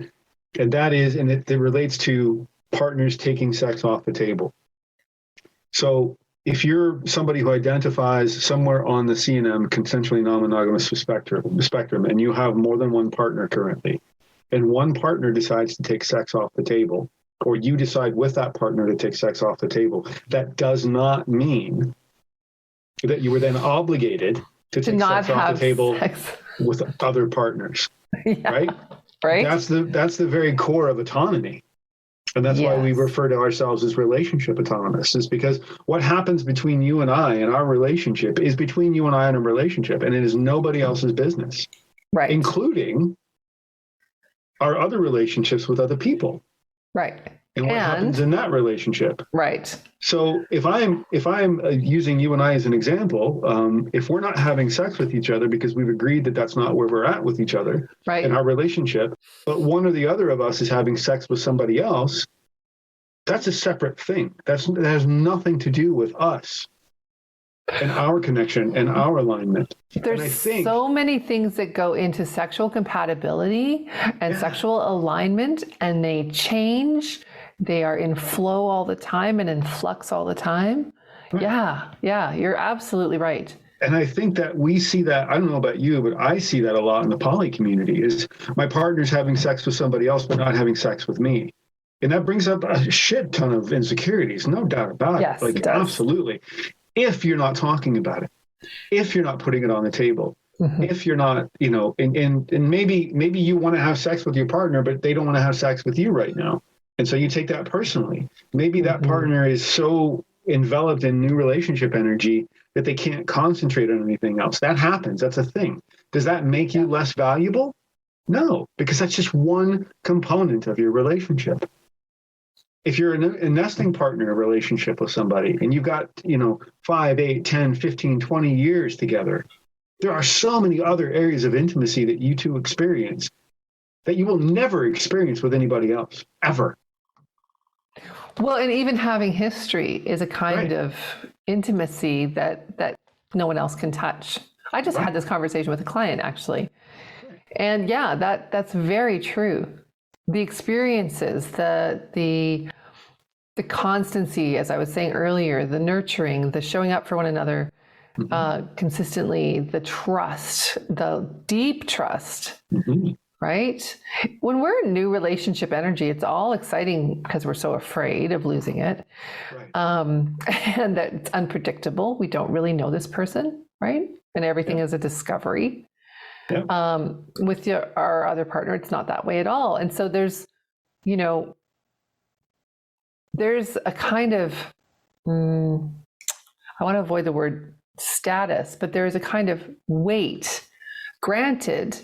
And that is, and it relates to partners taking sex off the table. So if you're somebody who identifies somewhere on the CNM, consensually non-monogamous spectrum, and you have more than one partner currently, and one partner decides to take sex off the table, or you decide with that partner to take sex off the table, that does not mean that you were then obligated to take sex off the table with other partners, right? Right. That's the very core of autonomy. And that's why we refer to ourselves as relationship autonomous, is because what happens between you and I in our relationship is between you and I in a relationship, and it is nobody else's business, right? Including our other relationships with other people. Right. And what happens in that relationship. Right. So if I'm using you and I as an example, if we're not having sex with each other because we've agreed that that's not where we're at with each other in our relationship, but one or the other of us is having sex with somebody else, that's a separate thing. That has nothing to do with us and our connection and our alignment. There's so many things that go into sexual compatibility and sexual alignment, and they change. They are in flow all the time and in flux all the time. Yeah, you're absolutely right. And I think that we see that, I don't know about you, but I see that a lot in the poly community is my partner's having sex with somebody else, but not having sex with me. And that brings up a shit ton of insecurities, no doubt about Yes, it. Like, it does. absolutely. If you're not talking about it, if you're not putting it on the table, if you're not, and maybe you want to have sex with your partner, but they don't want to have sex with you right now. And so you take that personally. Maybe that partner is so enveloped in new relationship energy that they can't concentrate on anything else. That happens. That's a thing. Does that make you less valuable? No, because that's just one component of your relationship. If you're a nesting partner relationship with somebody and you've got, 5, 8, 10, 15, 20 years together, there are so many other areas of intimacy that you two experience that you will never experience with anybody else, ever. Well, and even having history is a kind of intimacy that no one else can touch. I just had this conversation with a client, actually. And yeah, that's very true. The experiences, the constancy, as I was saying earlier, the nurturing, the showing up for one another consistently, the trust, the deep trust, right? When we're in new relationship energy, it's all exciting because we're so afraid of losing it. And that it's unpredictable. We don't really know this person, right? And everything is a discovery. With our other partner, it's not that way at all. And so there's a kind of, I want to avoid the word status, but there is a kind of weight granted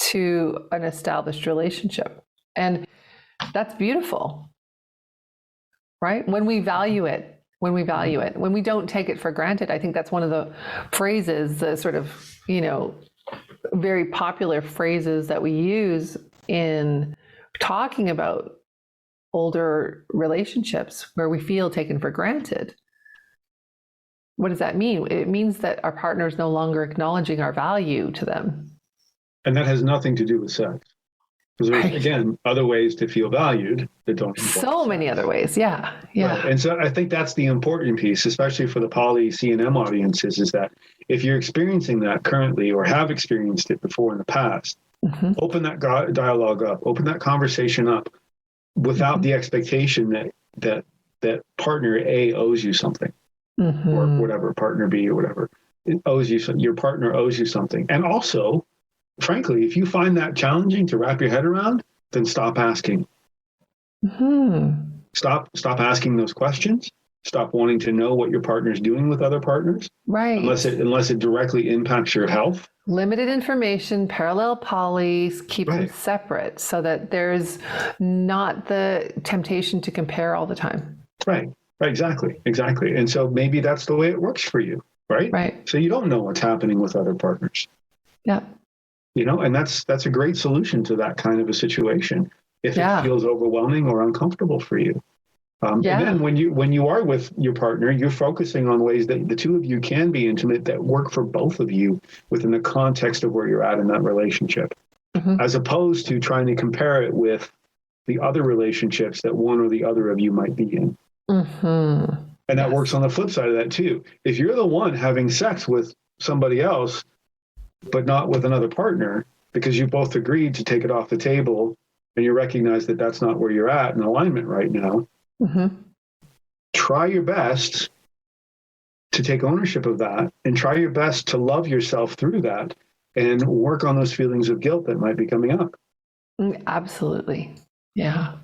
to an established relationship. And that's beautiful, right? When we value it, when we don't take it for granted. I think that's one of the phrases, the sort of, very popular phrases that we use in talking about older relationships where we feel taken for granted. What does that mean? It means that our partner is no longer acknowledging our value to them. And that has nothing to do with sex. Because there's, again, other ways to feel valued that don't involve so many sex. other ways. Yeah. Right. And so I think that's the important piece, especially for the poly C&M audiences, is that if you're experiencing that currently or have experienced it before in the past, open that dialogue up, open that conversation up without the expectation that partner A owes you something or whatever, partner B or whatever. It owes you something. Your partner owes you something. And also, frankly, if you find that challenging to wrap your head around, then stop asking. Stop asking those questions. Stop wanting to know what your partner's doing with other partners. Right. Unless it directly impacts your health. Limited information, parallel polys, keep them separate so that there's not the temptation to compare all the time. Right. Exactly. And so maybe that's the way it works for you, right? So you don't know what's happening with other partners. Yeah. And that's a great solution to that kind of a situation if it feels overwhelming or uncomfortable for you. And then when you are with your partner, you're focusing on ways that the two of you can be intimate that work for both of you within the context of where you're at in that relationship, as opposed to trying to compare it with the other relationships that one or the other of you might be in. And that works on the flip side of that too. If you're the one having sex with somebody else, but not with another partner, because you both agreed to take it off the table and you recognize that that's not where you're at in alignment right now, try your best to take ownership of that and try your best to love yourself through that and work on those feelings of guilt that might be coming up. Absolutely. Yeah.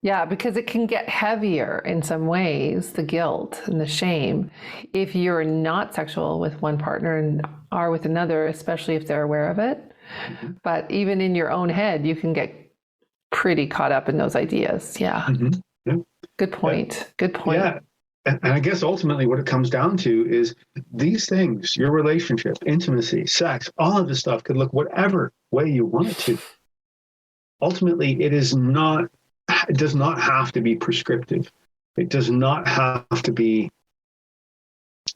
Yeah, because it can get heavier in some ways, the guilt and the shame, if you're not sexual with one partner and are with another, especially if they're aware of it. But even in your own head, you can get pretty caught up in those ideas. Yeah. Good point. Good point. Yeah. And I guess ultimately what it comes down to is these things, your relationship, intimacy, sex, all of this stuff could look whatever way you want it to. Ultimately, it does not have to be prescriptive. It does not have to be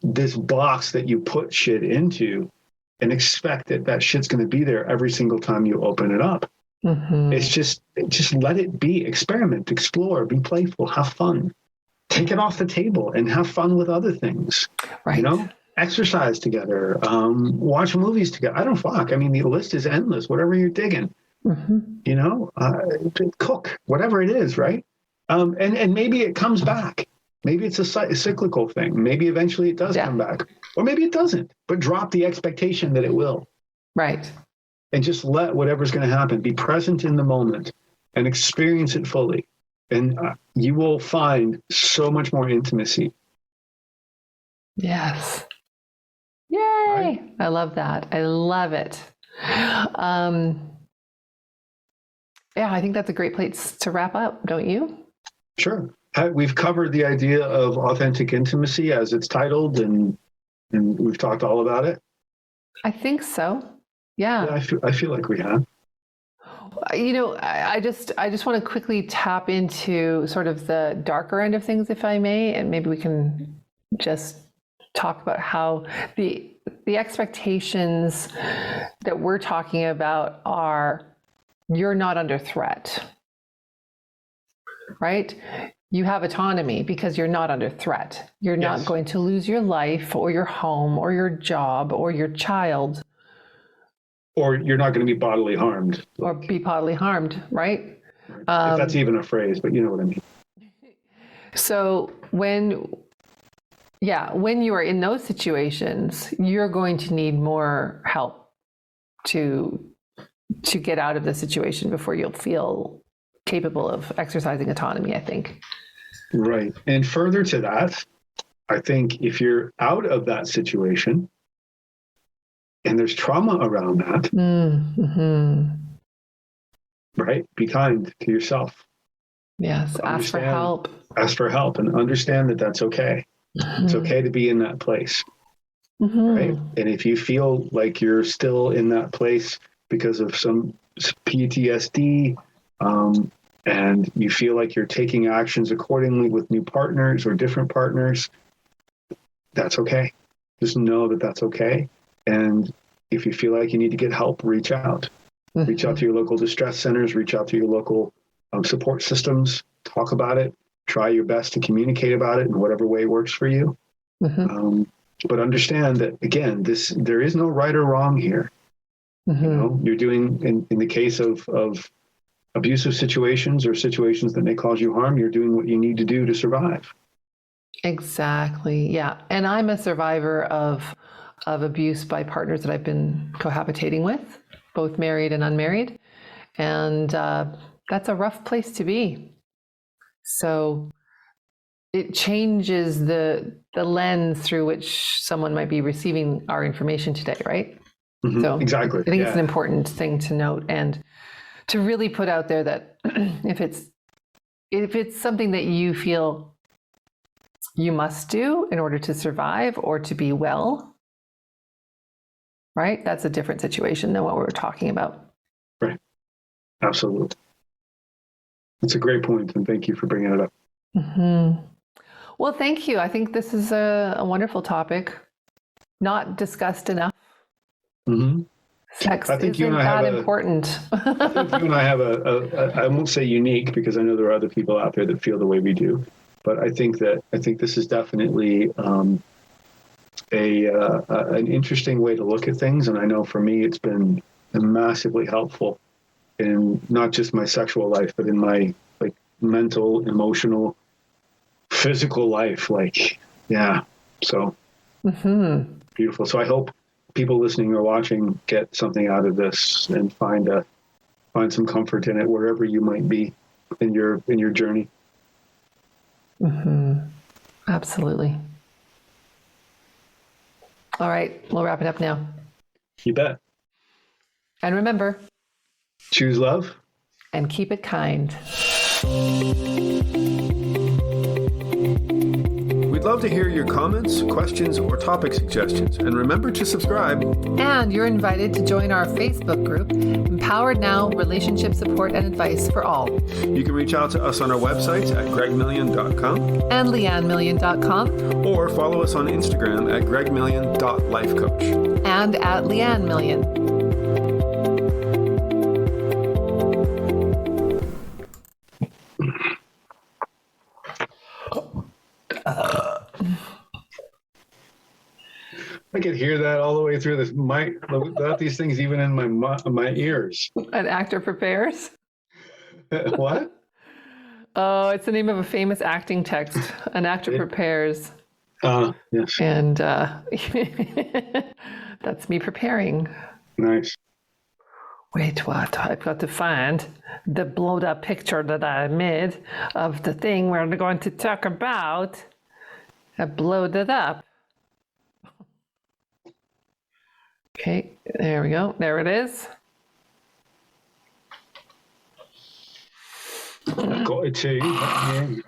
this box that you put shit into and expect that shit's going to be there every single time you open it up. It's just let it be. Experiment, explore, be playful, have fun. take it off the table and have fun with other things. Right. Exercise together, watch movies together. I don't fuck. I mean, the list is endless, whatever you're digging, cook, whatever it is. Right. And maybe it comes back. Maybe it's a cyclical thing. Maybe eventually it does come back, or maybe it doesn't, but drop the expectation that it will. Right. And just let whatever's going to happen, be present in the moment and experience it fully. And you will find so much more intimacy. Yes. Yay. Right? I love that. I love it. Yeah, I think that's a great place to wrap up, don't you? Sure. We've covered the idea of authentic intimacy as it's titled, and we've talked all about it. I think so. Yeah. I feel like we have. I just want to quickly tap into sort of the darker end of things, if I may, and maybe we can just talk about how the expectations that we're talking about are, you're not under threat, right? You have autonomy because you're not under threat. You're not going to lose your life or your home or your job or your child. Or you're not going to be bodily harmed. Or be bodily harmed, right? If that's even a phrase, but you know what I mean. So when you are in those situations, you're going to need more help to get out of the situation before you'll feel capable of exercising autonomy, I think. Right. And further to that, I think if you're out of that situation and there's trauma around that, right? Be kind to yourself. Yes. Ask for help. Ask for help and understand that that's okay. It's okay to be in that place. Right. And if you feel like you're still in that place because of some PTSD, and you feel like you're taking actions accordingly with new partners or different partners, that's okay. Just know that that's okay. And if you feel like you need to get help, reach out. Reach out to your local distress centers, reach out to your local support systems, talk about it, try your best to communicate about it in whatever way works for you. But understand that, again, there is no right or wrong here. You're doing, in the case of abusive situations or situations that may cause you harm, you're doing what you need to do to survive. Exactly. Yeah. And I'm a survivor of abuse by partners that I've been cohabitating with, both married and unmarried. And that's a rough place to be. So it changes the lens through which someone might be receiving our information today, right? So exactly. I think it's an important thing to note and to really put out there that if it's something that you feel you must do in order to survive or to be well, right? That's a different situation than what we're talking about. Right. Absolutely. That's a great point, and thank you for bringing it up. Well, thank you. I think this is a wonderful topic, not discussed enough. Sex isn't that important. I think you and I have I won't say unique, because I know there are other people out there that feel the way we do, but I think this is definitely an interesting way to look at things, and I know for me it's been massively helpful in not just my sexual life, but in my mental, emotional, physical life. So beautiful. So I hope people listening or watching get something out of this and find some comfort in it wherever you might be in your journey. Absolutely. All right, we'll wrap it up now. You bet. And remember, choose love and keep it kind. We'd love to hear your comments, questions, or topic suggestions. And remember to subscribe. And you're invited to join our Facebook group, Empowered Now Relationship Support and Advice for All. You can reach out to us on our websites at gregmillion.com and leannemillion.com. Or follow us on Instagram at gregmillion.lifecoach. And at Leanne Million. I could hear that all the way through this mic without these things even in my ears. An actor prepares. What? Oh, it's the name of a famous acting text. An actor prepares. Yes. And that's me preparing. Nice. Wait, what? I've got to find the blowed up picture that I made of the thing we're going to talk about. I blowed it up. Okay, there we go. There it is. I've got it too. I'm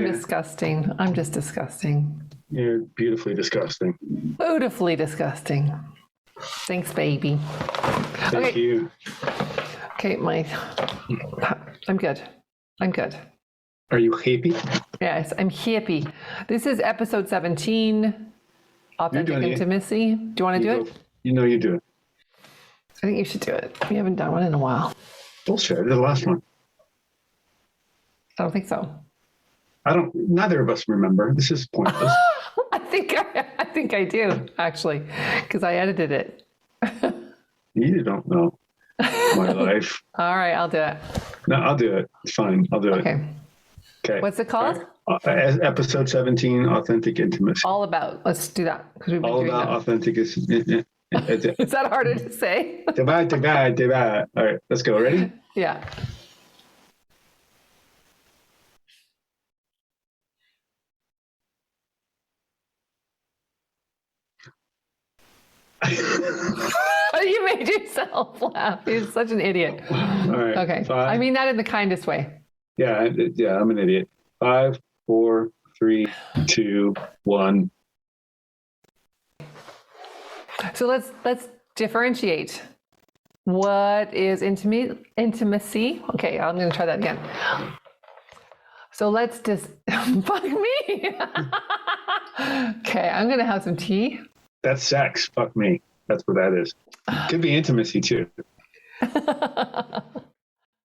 disgusting. I'm just disgusting. You're beautifully disgusting. Beautifully disgusting. Thanks, baby. Thank you. Okay, I'm good. I'm good. Are you happy? Yes, I'm happy. This is episode 17, Authentic Intimacy. Do you want to do it? You know you do it. I think you should do it. We haven't done one in a while. Bullshit. I did the last one. I don't think so. Neither of us remember. This is pointless. I think I do, actually, because I edited it. You don't know my life. All right, I'll do it. No, I'll do it. It's fine. I'll do it. Okay. What's it called? Episode 17, Authentic Intimacy. All about. Let's do that. All about authentic. Is that harder to say? Divide. All right, let's go. Ready? Yeah. You made yourself laugh. You're such an idiot. All right. Okay. 5. I mean that in the kindest way. Yeah, I'm an idiot. 5, 4, 3, 2, 1. So let's differentiate. What is intimacy? Okay, I'm going to try that again. So let's just fuck me. Okay, I'm going to have some tea. That's sex. Fuck me. That's what that is. Could be intimacy too.